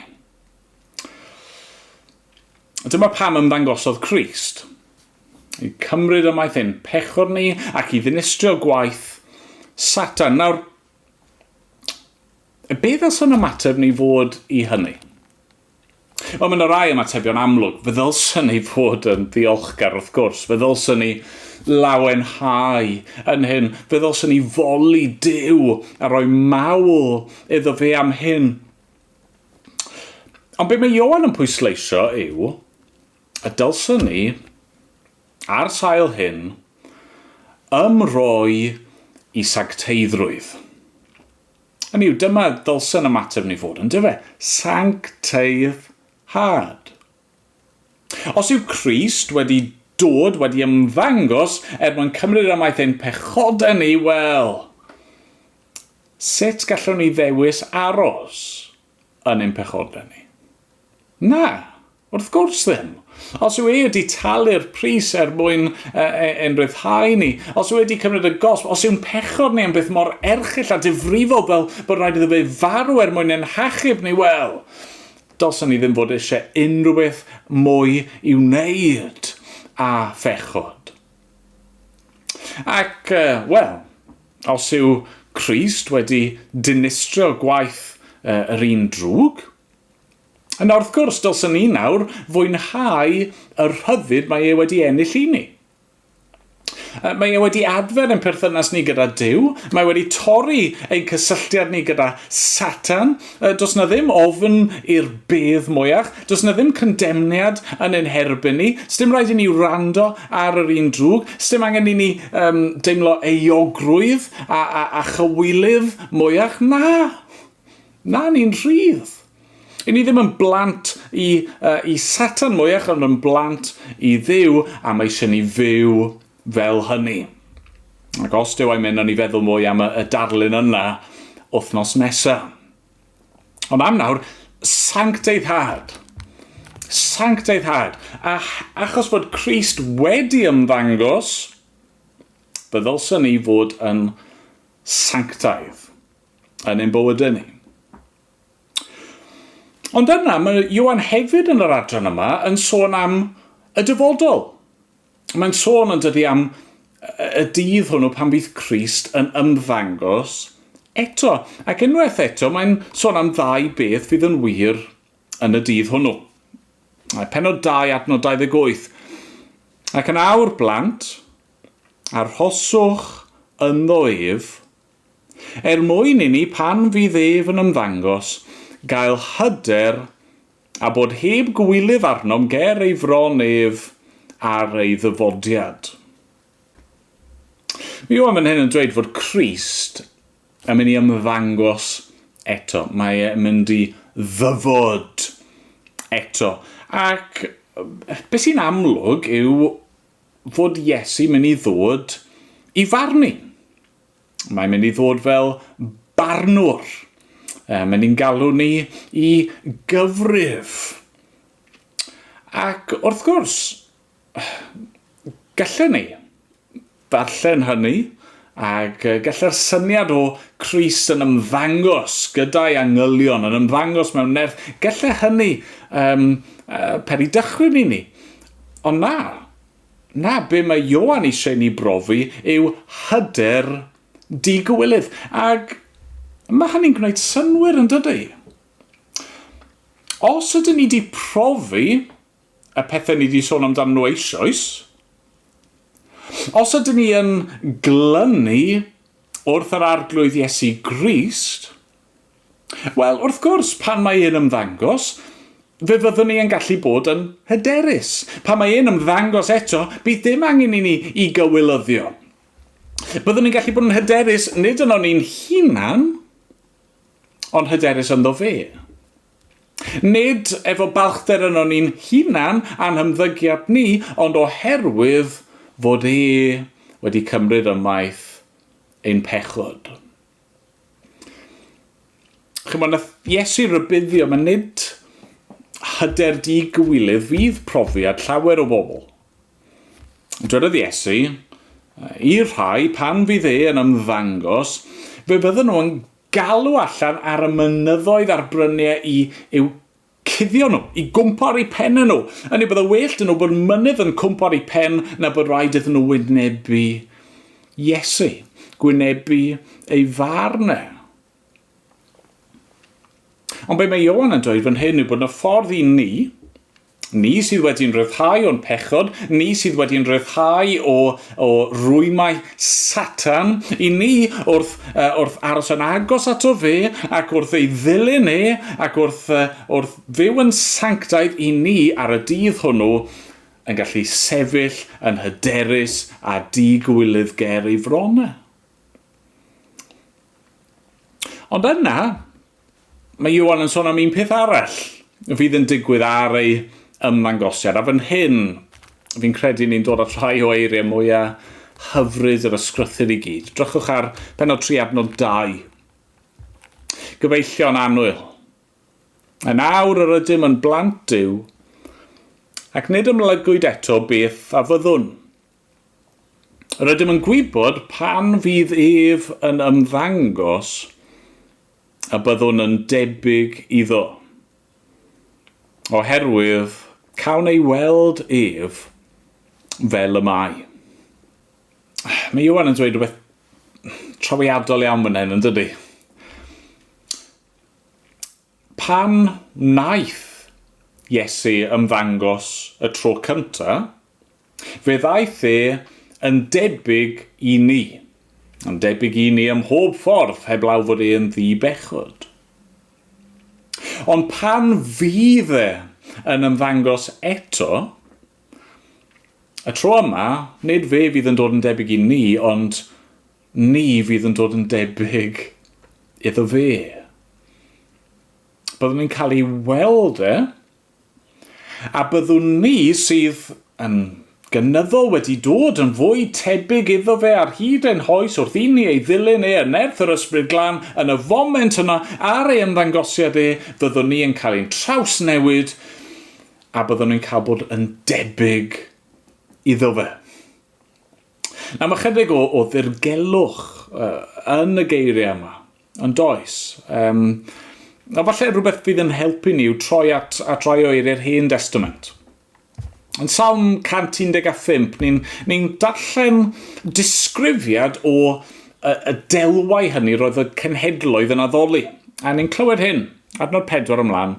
Dyma pam ymddangosodd Crist. I cymryd ymaith ein pechod ni ac i ddinistrio gwaith Satan. Nawr, beth ys yn ymateb ni fod i hynny? Wel, mae'n rai ymatebion amlwg. Fe ddylsyn ni fod yn ddiolchgar, wrth gwrs. Fe ddylsyn ni lawenhau yn hyn. Fe ddylsyn ni foli Duw a roi mawl iddo fe am hyn. Ond be mae Ioan yn pwysleisio yw y dylsyn ni ar sail hyn ymroi i sancteiddrwydd. Hynny yw, dyma ddylsyn ymateb ni fod yn dyfe. Sancteiddhad. Os yw Crist wedi dod, wedi ymddangos mwyn cymryd ymaith ein pechodau ni, wel, sut gallwn ni ddewis aros yn ein pechodau ni? Na, wrth gwrs ddim. Os yw wedi talu'r pris mwyn ein ryddhau ni, os yw wedi cymryd y gosb, os yw'n pechod ni yn beth mor erchyll a difrifol fel bod rhaid iddo fe farw mwyn ein hachub ni, wel, dylsyn ni ddim fod eisiau unrhyw beth mwy i wneud a phechod. Ac, os yw Crist wedi dinistrio gwaith yr un drwg, yna wrth gwrs dylsyn ni nawr fwynhau y rhyddid mae e wedi ennill i ni. Mae e wedi adfer yn perthynas ni gyda Duw. Mae wedi torri ein cysylltiad ni gyda Satan. Does na ddim ofn i'r bedd mwyach. Does na ddim condemniad yn ein herbyn ni. Sdim rhaid i ni wrando ar yr un drwg. Sdim angen i ni deimlo euogrwydd a chywilydd mwyach. Na, ni'n rhydd. I ni ddim yn blant i Satan mwyach, ond yn blant i Dduw, a mae eisiau ni fyw fel hynny. Ac os Duw a'i mynd, o'n i feddwl mwy am y darlun yna wythnos nesaf. Ond am nawr, sancteiddad. Sancteiddad. Achos bod Crist wedi ymddangos, fe ddylsyn ni fod yn sanctaidd yn ein bywydau ni. Ond yna, mae Ioan hefyd yn yr adran yma yn sôn am y dyfodol. Mae'n sôn yn dydi am y dydd hwnnw pan bydd Crist yn ymddangos eto. Ac unwaith eto, mae'n sôn am ddau beth fydd yn wir yn y dydd hwnnw. Pennod 2 adnod 28. Ac yn awr blant, arhoswch ynddo ef, mwyn i ni pan fydd ef yn ymddangos, gael hyder a bod heb gwylydd arnom ger ei fron ef ar ei ddyfodiad. Mi yw am yn hyn yn dweud fod Crist yn mynd i ymddangos eto. Mae e'n mynd i ddyfod eto. Ac beth sy'n amlwg yw fod Iesu mynd i ddod i farnu. Mae'n mynd i ddod fel barnwr. Mae'n ni'n galw ni i gyfrif. Ac wrth gwrs, gallen ni ddarllen hynny, ac galle'r syniad o Crist yn ymddangos gyda'i angylion, yn ymddangos mewn nerth, galle hynny per i dychryn i ni. Ond na, be mae Ioan eisiau ni brofi yw hyder digywilydd. Ac mae hynny'n gwneud synwyr yn dydy. Os ydyn ni wedi profi y pethau ni wedi sôn amdano nhw eisoes, os ydyn ni yn glynu wrth yr arglwydd Iesu Grist, wel, wrth gwrs, pan mae e'n ymddangos, fe fyddwn ni yn gallu bod yn hyderus. Pan mae e'n ymddangos eto, bydd dim angen i ni i gywilyddio. Byddwn ni'n gallu bod yn hyderus nid yno ni'n hunan, ond hyderus ynddo fe. Nid efo balchder yno ni'n hunan a'n hymddygiad ni, ond oherwydd fod wedi cymryd ymaith ein pechod. Chymod, nath Iesu rybuddio, mae nid hyder digywilydd fydd profiad llawer o bobl. Dwedodd Iesu, i'r rhai pan fydd yn ymddangos, fe bydden nhw yn galw allan ar y mynyddoedd a'r bryniau i'w cuddio nhw, i gwmpar i pen nhw. Yn ei bydd y well dyn nhw bod mynydd yn cwmpar i pen na bod rhaid iddyn nhw wynebu Iesu, gwynebu ei farnau. Ond be mae Ioan yn dweud fan hyn yw bod y ffordd i ni sydd wedi'n rhyddhau o'n pechod, ni sydd wedi'n rhyddhau o rwymau Satan, i ni wrth aros yn agos ato fe, ac wrth ei ddilyn ac wrth fyw yn sanctaidd, i ni ar y dydd hwnnw yn gallu sefyll yn hyderus a digwylydd ger ei fronau. Ond yna, mae Ioan yn sôn am un peth arall fydd yn digwydd ar ei ymddangosiad. A fan hyn, fi'n credu ni'n dod at rhai o eiriau mwyaf hyfryd yr ysgrythur i gyd. Drychwch ar pennod 3 adnod 2. Gyfeillio'n annwyl. Yn awr yr ydym yn blant Duw, ac nid ymlygwyd eto beth a fyddwn. Yr ydym yn gwybod pan fydd ef yn ymddangos a byddwn yn debyg iddo. Oherwydd cawn ei weld ef fel y mae. Mae Ioan yn dweud rhywbeth trawiadol iawn fan hyn, yn dydi? Pan wnaeth Iesu ymddangos y tro cyntaf, fe ddaeth yn debyg i ni. Yn debyg i ni ym mhob ffordd heblaw fod e'n ddibechod. Ond pan fydd e yn ymddangos eto, y tro yma, nid fe fydd yn dod yn debyg i ni, ond ni fydd yn dod yn debyg iddo fe. Byddwn ni'n cael ei weld a byddwn ni sydd yn gynyddol wedi dod yn fwy tebyg iddo fe ar hyd ein hoes wrth i ni ei ddilyn yn nerth yr ysbryd glân yn y foment yna ar ei ymddangosiad byddwn ni yn cael ein trawsnewid a byddwn ni'n cael bod yn debyg iddo fe. Mae chydig o ddirgelwch yn y geiriau yma, yn does. A falle rhywbeth fydd yn helpu ni yw troi at roi o i'r Hen Testament. Yn Psalm 115, ni'n darllen disgrifiad o y delwau hynny roedd y cenhedloedd yn addoli. A ni'n clywed hyn, adnod 4 ymlaen.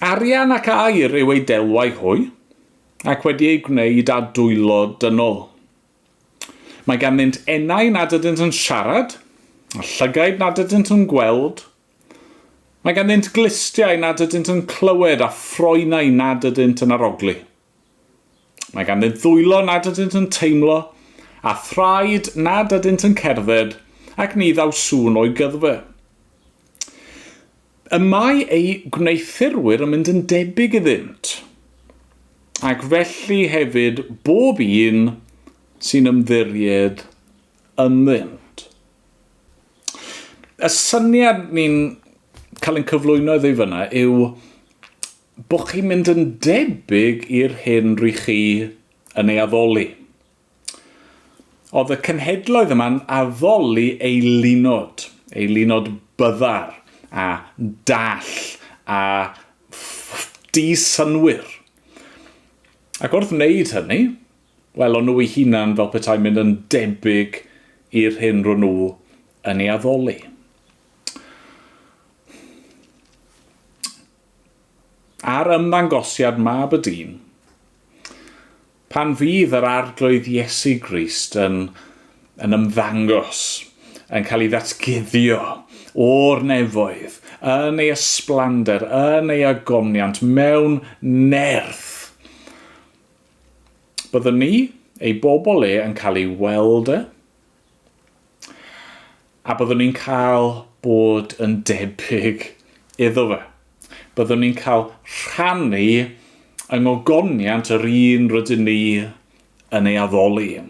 Arian ac aur yw ei delwau hwy, ac wedi ei gwneud â dwylo dynol. Mae ganddynt enau nad ydynt yn siarad, a llygaid nad ydynt yn gweld. Mae ganddynt glistiau nad ydynt yn clywed a ffroenau nad ydynt yn arogli. Mae ganddynt ddwylo nad ydynt yn teimlo, a thraed nad ydynt yn cerdded, ac ni ddaw sŵn o'i gyddfe. Y mae ei gwneithurwyr yn mynd yn debyg iddynt, ac felly hefyd bob un sy'n ymddiried ynddynt. Y syniad ni'n cael ein cyflwyno iddi fyna yw bod chi'n mynd yn debyg i'r hyn rwy chi yn ei addoli. Oedd y cenhedloedd yma'n addoli ei lunod byddar a dall a disynwyr. Ac wrth wneud hynny, wel o'n nhw eu hunan fel petai mynd yn debyg i'r hyn rwy nhw yn ei addoli. Ar ymddangosiad mab y dyn, pan fydd yr arglwydd Iesu Grist yn ymddangos, yn cael ei ddatguddio o'r nefoedd, yn ei ysblander, yn ei agoniant, mewn nerth. Byddwn ni, ei bobl yn cael ei weld a byddwn ni'n cael bod yn debyg iddo fe. Byddwn ni'n cael rhannu yng ngogoniant yr un rydyn ni yn ei addoli.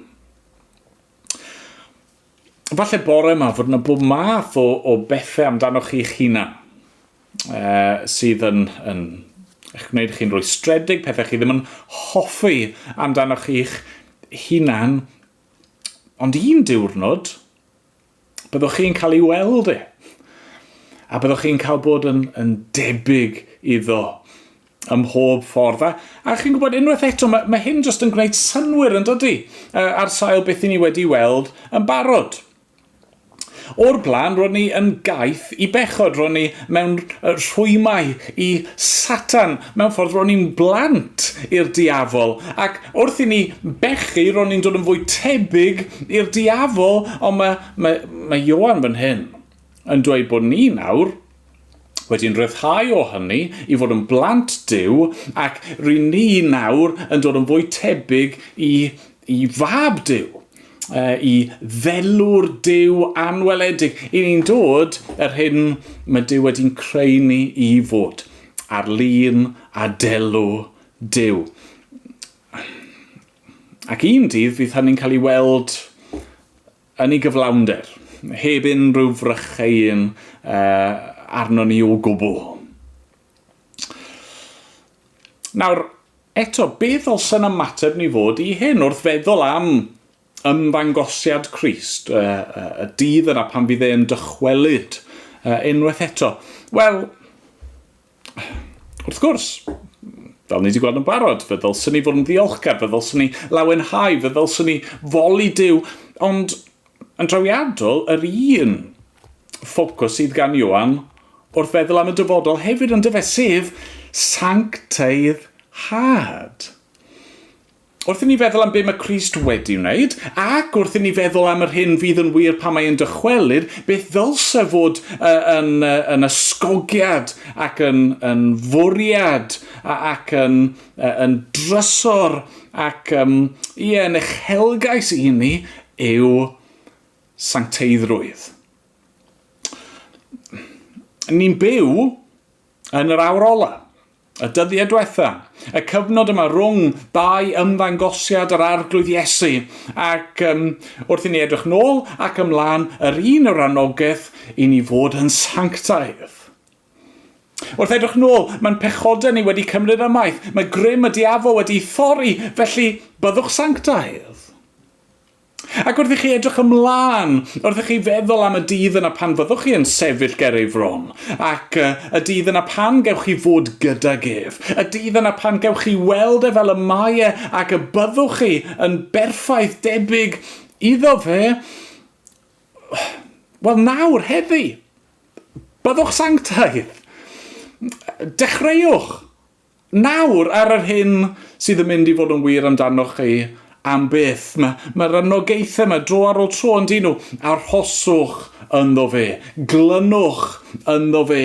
Falle bore yma fod yna bob math o bethau amdanoch chi'ch hunan sydd yn eich gwneud chi'n rwystredig, pethau chi ddim yn hoffi amdanoch chi'ch hunan, ond un diwrnod byddwch chi'n cael ei weld a byddwch chi'n cael bod yn debyg iddo ym mhob ffordd. A chi'n gwybod unwaith eto, mae hyn jyst yn gwneud synwyr yn dydy ar sail beth i ni wedi weld yn barod. O'r blaen, ro'n ni yn gaeth i bechod, ro'n ni mewn rhwymau i Satan, mewn ffordd ro'n ni'n blant i'r diafol, ac wrth i ni bechu, ro'n ni'n dod yn fwy tebyg i'r diafol, ond mae Ioan fan hyn yn dweud bod ni nawr wedi'n rhyddhau o hynny i fod yn blant Duw, ac rydyn ni nawr yn dod yn fwy tebyg i fab Duw, i ddelwr Duw anweledig. I ni'n dod yr hyn mae Duw wedi'n creu ni i fod, ar lun a delw Duw. Ac un dydd fydd hynny'n cael ei weld yn ei gyflawnder, heb unrhyw frycheun arno ni o gwbl. Nawr, eto, beth ddylsyn ymateb ni fod i hyn wrth feddwl am ymddangosiad Crist, y dydd yna pan fydd e'n dychwelyd unwaith eto? Wel, wrth gwrs, fel ni wedi gweld yn barod, fe ddylsyn ni fod yn ddiolchgar, fe ddylsyn ni lawenhau, fe ddylsyn ni foli Duw, ond yn drawiadol, yr un ffocws sydd gan Ioan wrth feddwl am y dyfodol hefyd yn dyfe, sef sancteidd had. wrth i ni feddwl am be mae Crist wedi wneud, ac wrth i ni feddwl am yr hyn fydd yn wir pan mae'n dychwelyd, beth ddylse fod yn ysgogiad ac yn fwriad ac yn drysor ac yn uchelgais i ni yw sancteiddrwydd. Ni'n byw yn yr awr ola, y dyddiau diwetha, y cyfnod yma rhwng dau ymddangosiad yr arglwydd Iesu, ac wrth i ni edrych nôl ac ymlaen, yr un o'r anogaeth i ni fod yn sanctaidd. Wrth edrych nôl, mae'n pechodau ni wedi cymryd ymaith, mae grym y diafol wedi thorri, felly byddwch sanctaidd. Ac wrth i chi edrych ymlaen, wrth i chi feddwl am y dydd yna pan fyddwch chi yn sefyll ger ei fron, ac y dydd yna pan gewch chi fod gyda gef, y dydd yna pan gewch chi weld fel y mae ac y byddwch chi yn berffaith debyg iddo fe, wel nawr, heddi, byddwch sanctaidd. Dechreuwch nawr ar yr hyn sydd yn mynd i fod yn wir amdanoch chi am beth. Mae'r anogaethau yma dro ar ôl tro yn dyn nhw. Arhoswch ynddo fe. Glynwch ynddo fe.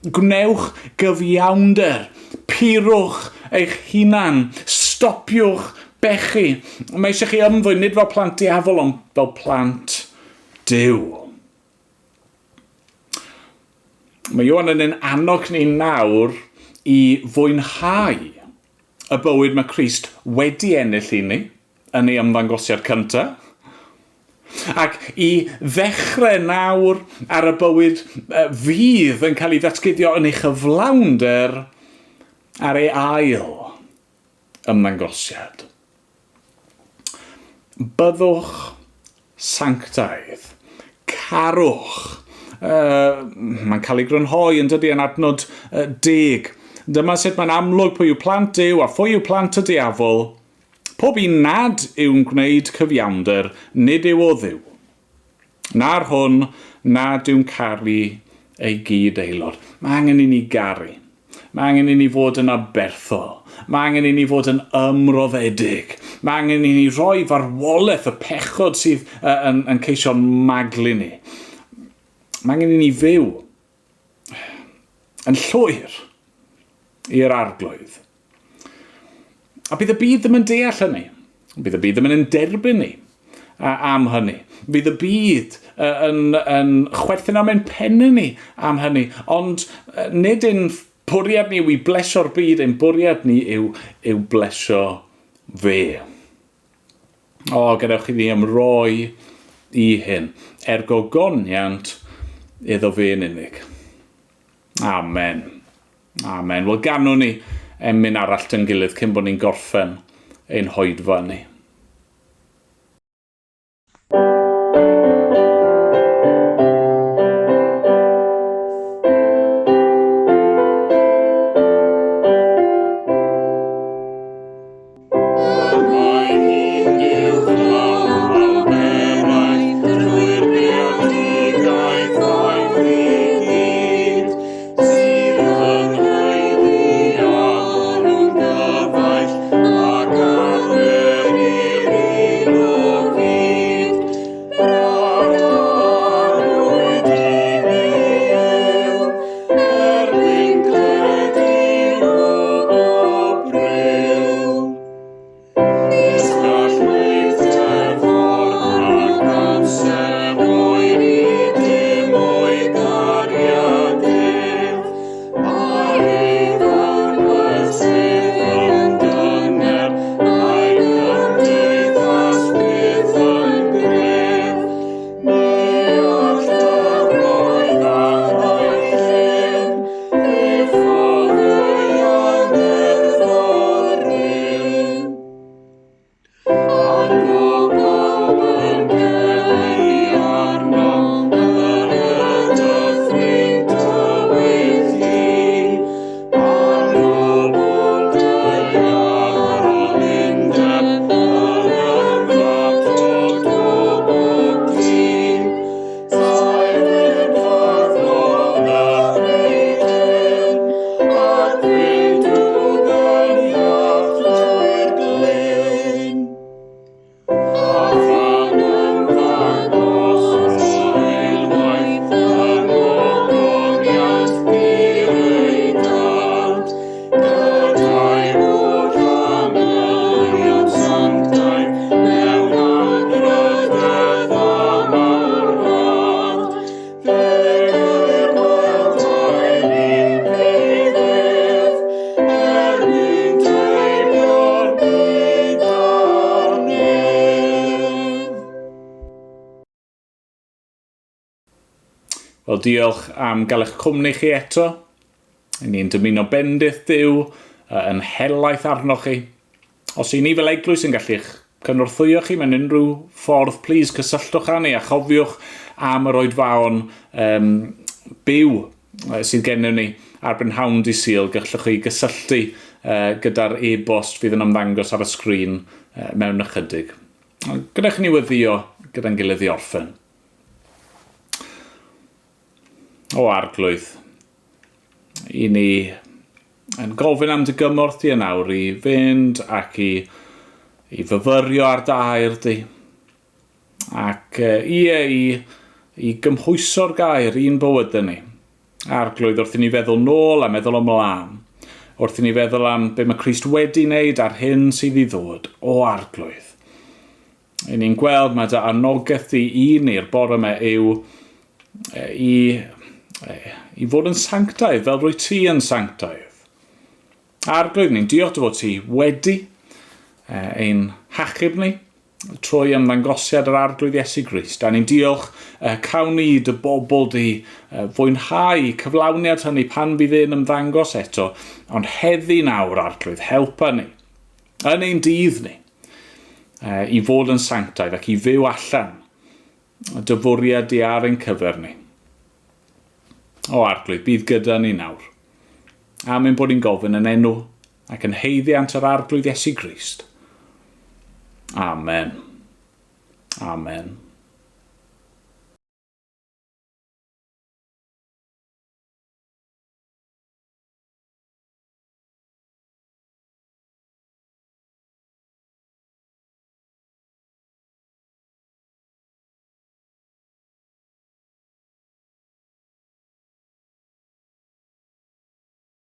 Gwnewch gyfiawnder. Pirwch eich hunan. Stopiwch bechu. Mae eisiau chi ymddwyn nid fel plant diafol, ond fel plant Duw. Mae Ioan yn annog ni nawr i fwynhau y bywyd mae Crist wedi ennill i ni yn ei ymddangosiad cyntaf, ac i ddechrau nawr ar y bywyd fydd yn cael ei ddatguddio yn ei chyflawnder ar ei ail ymddangosiad. Byddwch sanctaidd, carwch. Mae'n cael ei grynhoi yn dydi yn adnod 10. Dyma sut mae'n amlwg pwy yw plant Duw a phwy yw plant y diafol. Pob un nad yw'n gwneud cyfiawnder, nid yw o Dduw. Na'r hwn, nad yw'n caru ei gyd aelod. Mae angen i ni garu. Mae angen i ni fod yn aberthol. Mae angen i ni fod yn ymroddedig. Mae angen i ni roi farwolaeth y pechod sydd yn ceisio maglu ni. Mae angen i ni fyw yn llwyr i'r arglwydd. A bydd y byd ddim yn deall hynny. Bydd y byd ddim yn derbyn ni am hynny. Bydd y byd yn chwerthin am ein penne ni am hynny. Ond nid ein bwriad ni yw i blesio'r byd, ein bwriad ni yw blesio fe. Gadewch i ni ymroi i hyn. Ergogoniant iddo fe'n unig. Amen. Amen. Wel, ganwn ni emyn arall yn gilydd cyn bod ni'n gorffen ein hoedfa ni. Ac diolch am gael eich cwmni chi eto. Ni'n dymuno bendith Duw yn helaeth arnoch chi. Os i ni fel eglwys yn gallu eich cynorthwyo chi mewn unrhyw ffordd, plis cysylltwch â ni a chofiwch am yr oedfaon byw sydd gennym ni ar brynhawn Dydd Sul. Gallwch chi gysylltu gyda'r e-bost fydd yn ymddangos ar y sgrin mewn ychydig. Gyda'ch ni weddio gyda'n gilydd i orffen. O arglwydd, i ni yn gofyn am dy gymorth di yn awr i fynd ac i fyfyrio ar dair di. Ac i gymhwyso'r gair i'n bywydau ni. Arglwydd wrth i ni feddwl nôl a meddwl ymlaen. Wrth i ni feddwl am be mae Crist wedi wneud ar hyn sydd i ddod. O arglwydd. I ni'n gweld mae dy anogaeth i ni'r bore yma yw i fod yn sanctaidd fel rwy ti yn sanctaidd. Arglwydd, ni'n diolch fod ti wedi ein hachub ni trwy ymddangosiad yr arglwydd Iesu Grist. A ni'n diolch cawn ni dy bobl di fwynhau cyflawniad hynny pan bydd e'n ymddangos eto. Ond heddi nawr arglwydd, helpa ni yn ein dydd ni i fod yn sanctaidd ac i fyw allan dy fwriad di ar ein cyfer ni. O arglwydd, bydd gyda ni nawr. Amen bod ni'n gofyn yn enw ac yn heiddiant yr arglwydd Iesu Grist. Amen. Amen.